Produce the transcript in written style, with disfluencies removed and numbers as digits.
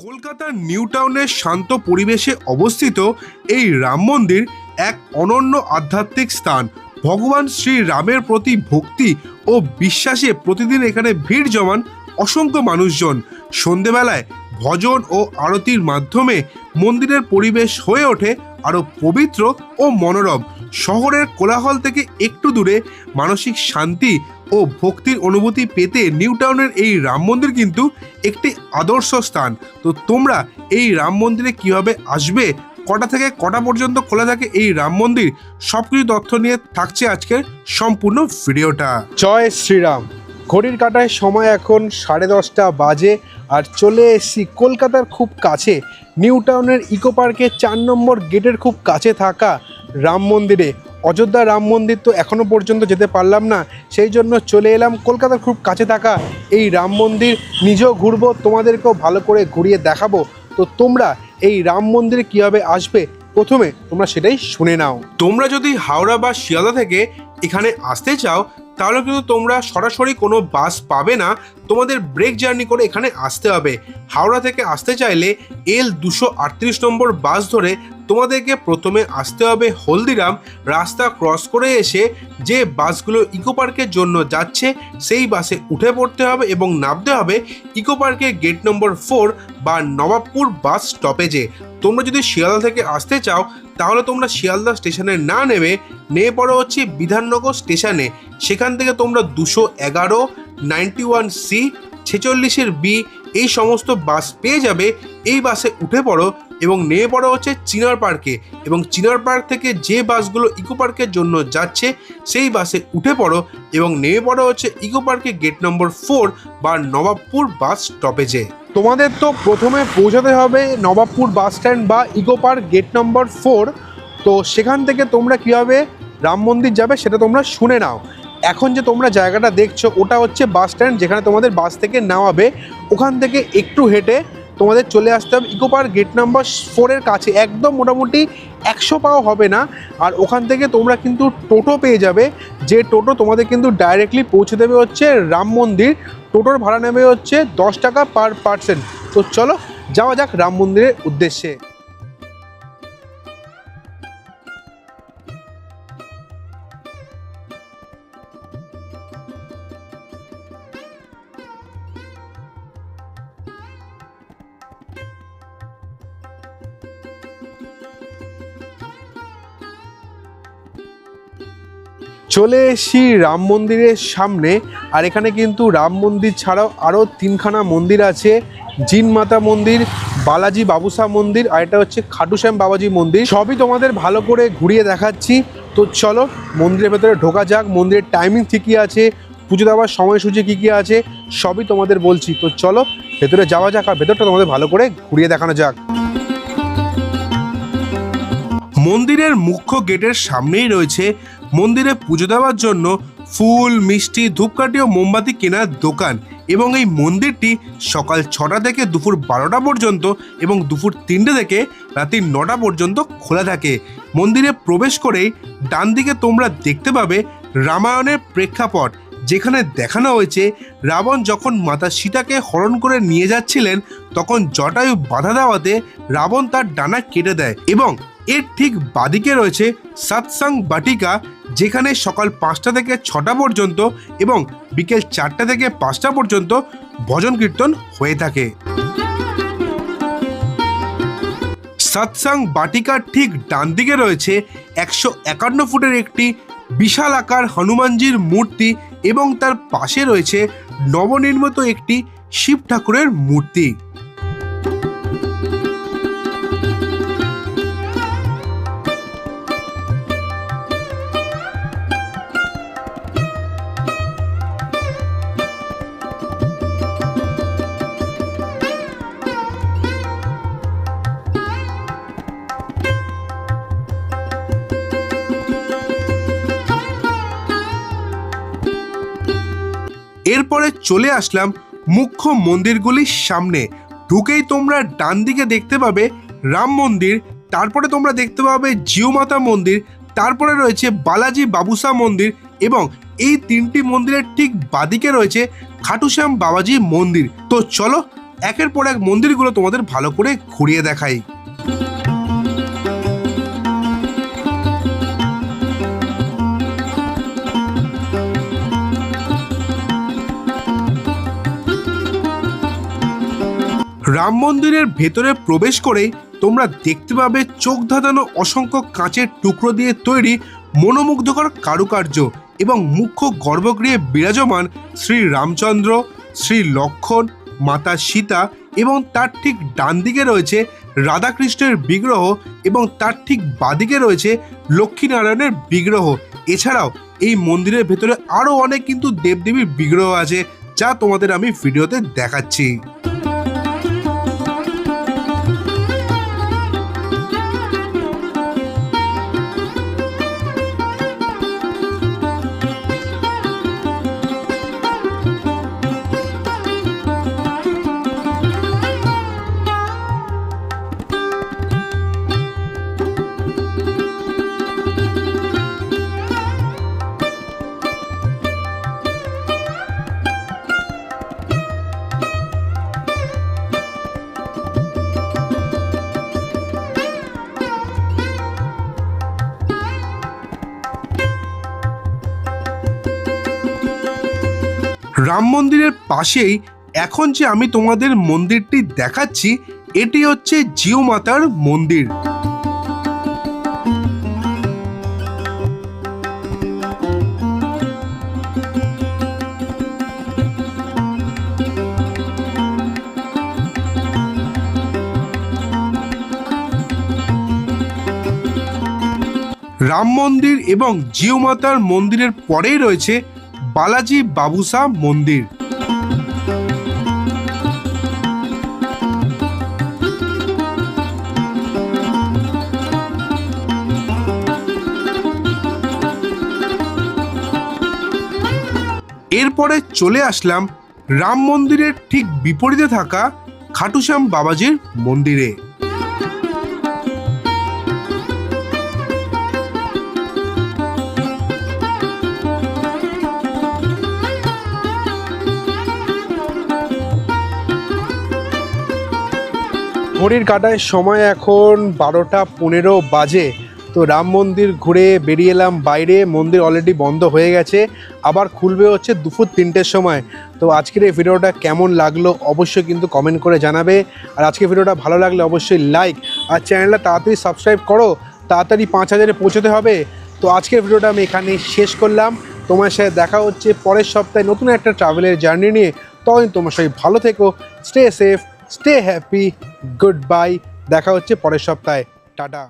কলকাতার নিউ টাউনের শান্ত পরিবেশে অবস্থিত এই রাম মন্দির এক অনন্য আধ্যাত্মিক স্থান। ভগবান শ্রী রামের প্রতি ভক্তি ও বিশ্বাসে প্রতিদিন এখানে ভিড় জমান অসংখ্য মানুষজন। সন্ধেবেলায় ভজন ও আরতির মাধ্যমে মন্দিরের পরিবেশ হয়ে ওঠে আরও পবিত্র ও মনোরম। শহরের কোলাহল থেকে একটু দূরে মানসিক শান্তি ও ভক্তির অনুভূতি পেতে নিউ টাউনের এই রাম মন্দির কিন্তু একটি আদর্শ স্থান। তো তোমরা এই রাম মন্দিরে কিভাবে আসবে, কটা থেকে কটা পর্যন্ত খোলা থাকে এই রাম মন্দির, সবকিছু তথ্য নিয়ে থাকছে আজকের সম্পূর্ণ ভিডিওটা। জয় শ্রীরাম। ঘড়ির কাঁটায় সময় এখন 10:30 বাজে আর চলে এসেছি কলকাতার খুব কাছে নিউ টাউনের ইকো পার্কের 4 নম্বর গেটের খুব কাছে থাকা রাম মন্দিরে। অযোধ্যা রাম মন্দির তো এখনও পর্যন্ত যেতে পারলাম না, সেই জন্য চলে এলাম কলকাতার খুব কাছে থাকা এই রাম মন্দির। নিজেও ঘুরবো, তোমাদেরকেও ভালো করে ঘুরিয়ে দেখাবো। তো তোমরা এই রাম মন্দিরে কীভাবে আসবে প্রথমে তোমরা সেটাই শুনে নাও। তোমরা যদি হাওড়া বা শিয়ালদা থেকে এখানে আসতে চাও তাহলে কিন্তু তোমরা সরাসরি কোনো বাস পাবে না, তোমাদের ব্রেক জার্নি করে এখানে আসতে হবে। হাওড়া থেকে আসতে চাইলে L238 নম্বর বাস ধরে তোমাদেরকে প্রথমে আসতে হবে হলদিরাম। রাস্তা ক্রস করে এসে যে বাসগুলো ইকো পার্কের জন্য যাচ্ছে সেই বাসে উঠে পড়তে হবে এবং নামতে হবে ইকো পার্কের গেট নম্বর 4 বা নবাবপুর বাস স্টপেজে। তোমরা যদি শিয়ালদা থেকে আসতে চাও তাহলে তোমরা শিয়ালদা স্টেশনে না নেমে পড়ো হচ্ছে বিধাননগর স্টেশনে। সেখান থেকে তোমরা 211, 91C, 46B এই সমস্ত বাস পেয়ে যাবে। এই বাসে উঠে পড়ো এবং নেমে পড়ো হচ্ছে চিনার পার্কে, এবং চিনার পার্ক থেকে যে বাসগুলো ইকো পার্কের জন্য যাচ্ছে সেই বাসে উঠে পড়ো এবং নেমে পড়ো হচ্ছে ইকো পার্কে গেট নম্বর 4 বা নবাবপুর বাস স্টপেজে। তোমাদের তো প্রথমে পৌঁছাতে হবে নবাবপুর বাস স্ট্যান্ড বা ইকো পার্ক গেট নম্বর 4। তো সেখান থেকে তোমরা কীভাবে রাম মন্দির যাবে সেটা তোমরা শুনে নাও। এখন যে তোমরা জায়গাটা দেখছো ওটা হচ্ছে বাস স্ট্যান্ড, যেখানে তোমাদের বাস থেকে নামাবে। ওখান থেকে একটু হেঁটে তোমাদের চলে আসতে হবে ইকো পার্ক গেট নাম্বার 4-এর কাছে, একদম মোটামুটি 100 পাও হবে না। আর ওখান থেকে তোমরা কিন্তু টোটো পেয়ে যাবে, যে টোটো তোমাদের কিন্তু ডাইরেক্টলি পৌঁছে দেবে হচ্ছে রাম মন্দির। টোটোর ভাড়া নেবে হচ্ছে 10 টাকা পার পার্সন। তো চলো যাওয়া যাক রাম মন্দিরের উদ্দেশ্যে। চলে এসেছি রাম মন্দিরের সামনে। আর এখানে কিন্তু রাম মন্দির ছাড়াও আরও 3খানা মন্দির আছে। জিন মাতা মন্দির, বালাজি বাবুসা মন্দির, আর এটা হচ্ছে খাটু শ্যাম বাবাজি মন্দির। সবই তোমাদের ভালো করে ঘুরিয়ে দেখাচ্ছি। তো চলো মন্দিরের ভেতরে ঢোকা যাক। মন্দিরের টাইমিং ঠিকই আছে, পুজো দেওয়ার সময়সূচি কী কী আছে সবই তোমাদের বলছি। তো চলো ভেতরে যাওয়া যাক আর ভেতরটা তোমাদের ভালো করে ঘুরিয়ে দেখানো যাক। মন্দিরের মুখ্য গেটের সামনেই রয়েছে মন্দিরে পুজো দেওয়ার জন্য ফুল, মিষ্টি, ধূপকাঠি ও মোমবাতি কেনার দোকান। এবং এই মন্দিরটি সকাল 6টা থেকে দুপুর 12টা পর্যন্ত এবং দুপুর 3টে থেকে রাত্রি 9টা পর্যন্ত খোলা থাকে। মন্দিরে প্রবেশ করেই ডান দিকে তোমরা দেখতে পাবে রামায়ণের প্রেক্ষাপট, যেখানে দেখানো হয়েছে রাবণ যখন মাতা সীতাকে হরণ করে নিয়ে যাচ্ছিলেন তখন জটায়ু বাধা দেওয়াতে রাবণ তার ডানা কেটে দেয়। এবং এর ঠিক বাদিকে রয়েছে সৎসঙ্গ বাটিকা, যেখানে সকাল 5টা থেকে 6টা পর্যন্ত এবং বিকেল 4টা থেকে 5টা পর্যন্ত ভজন কীর্তন হয়ে থাকে। সৎসঙ্গ বাটিকার ঠিক ডান দিকে রয়েছে 151 ফুটের একটি বিশাল আকার হনুমানজির মূর্তি এবং তার পাশে রয়েছে নবনির্মিত একটি শিব ঠাকুরের মূর্তি। এরপরে চলে আসলাম মুখ্য মন্দিরগুলির সামনে। ঢুকেই তোমরা ডান দিকে দেখতে পাবে রাম মন্দির, তারপরে তোমরা দেখতে পাবে জিউ মাতা মন্দির, তারপরে রয়েছে বালাজি বাবুসা মন্দির এবং এই 3টি মন্দিরের ঠিক বাদিকে রয়েছে খাটু শ্যাম বাবাজি মন্দির। তো চলো একের পর এক মন্দিরগুলো তোমাদের ভালো করে ঘুরিয়ে দেখাই। রাম মন্দিরের ভেতরে প্রবেশ করে তোমরা দেখতে পাবে চোখ ধাঁধানো অসংখ্য কাঁচের টুকরো দিয়ে তৈরি মনোমুগ্ধকর কারুকার্য এবং মুখ্য গর্ভগৃহে বিরাজমান শ্রী রামচন্দ্র, শ্রী লক্ষ্মণ, মাতা সীতা এবং তার ঠিক ডান দিকে রয়েছে রাধাকৃষ্ণের বিগ্রহ এবং তার ঠিক বাদিকে রয়েছে লক্ষ্মীনারায়ণের বিগ্রহ। এছাড়াও এই মন্দিরের ভেতরে আরও অনেক কিন্তু দেবদেবীর বিগ্রহ আছে, যা তোমাদের আমি ভিডিওতে দেখাচ্ছি। রাম মন্দিরের পাশেই এখন যে আমি তোমাদের মন্দিরটি দেখাচ্ছি, এটি হচ্ছে জিউ মাতার মন্দির। রাম মন্দির এবং জিউ মাতার মন্দিরের পরেই রয়েছে বালাজি বাবুসা মন্দির। এরপরে চলে আসলাম রাম মন্দিরের ঠিক বিপরীতে থাকা খাটুশ্যাম বাবাজির মন্দিরে। ঘড়ির কাঁটায় সময় এখন 12:15 বাজে। তো রাম মন্দির ঘুরে বেরিয়ে এলাম বাইরে। মন্দির অলরেডি বন্ধ হয়ে গেছে, আবার খুলবে হচ্ছে দুপুর 3টের সময়। তো আজকের এই ভিডিওটা কেমন লাগলো অবশ্যই কিন্তু কমেন্ট করে জানাবে। আর আজকের ভিডিওটা ভালো লাগলে অবশ্যই লাইক, আর চ্যানেলটা তাড়াতাড়ি সাবস্ক্রাইব করো, তাড়াতাড়ি 5000-এ পৌঁছতে হবে। তো আজকের ভিডিওটা আমি এখানে শেষ করলাম। তোমার সাথে দেখা হচ্ছে পরের সপ্তাহে নতুন একটা ট্রাভেলের জার্নি নিয়ে। তখন তোমার সবাই ভালো থেকো, stay safe, stay happy, good bye. দেখা হচ্ছে পরের সপ্তাহে। টাটা।